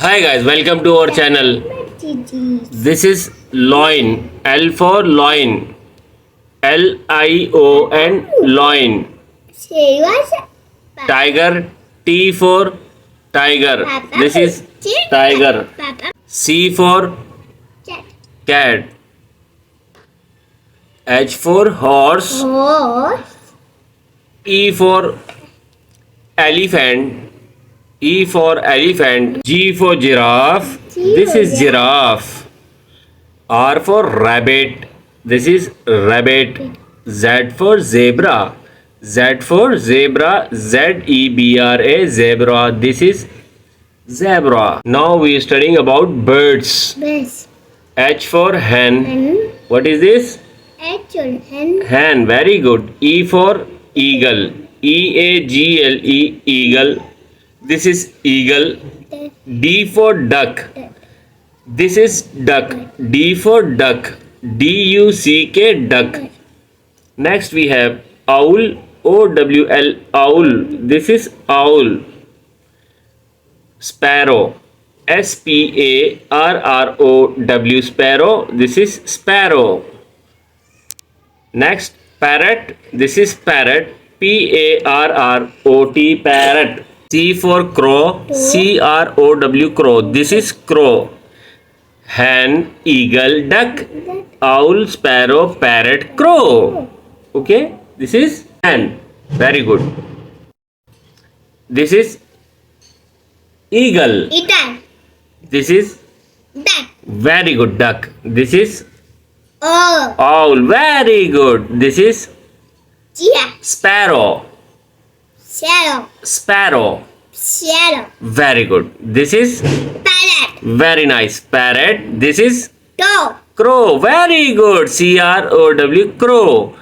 Hi guys, welcome to our channel. This is loin. L for loin. LION loin. Tiger. T for tiger. This is tiger. C for cat. H for horse. E for elephant. E for elephant. G for giraffe. This is giraffe. R for rabbit. This is rabbit. Z for zebra. Z for zebra. ZEBRA. Zebra. This is zebra. Now we are studying about birds. H for hen. What is this? Hen. Very good. E for eagle. EAGLE. Eagle. This is eagle. D for duck. This is duck. D for duck. DUCK duck. Next we have owl. OWL owl. This is owl. Sparrow. SPARROW sparrow. This is sparrow. Next parrot. This is parrot. PARROT parrot. C for crow. CROW crow. This is crow. Hen, eagle, duck, owl, sparrow, parrot, crow. Okay, this is hen. Very good. This is eagle. This is very good. Duck. This is owl. Very good. This is sparrow. Sparrow. Very good. This is very nice. Parrot. This is crow. Very good. CROW crow.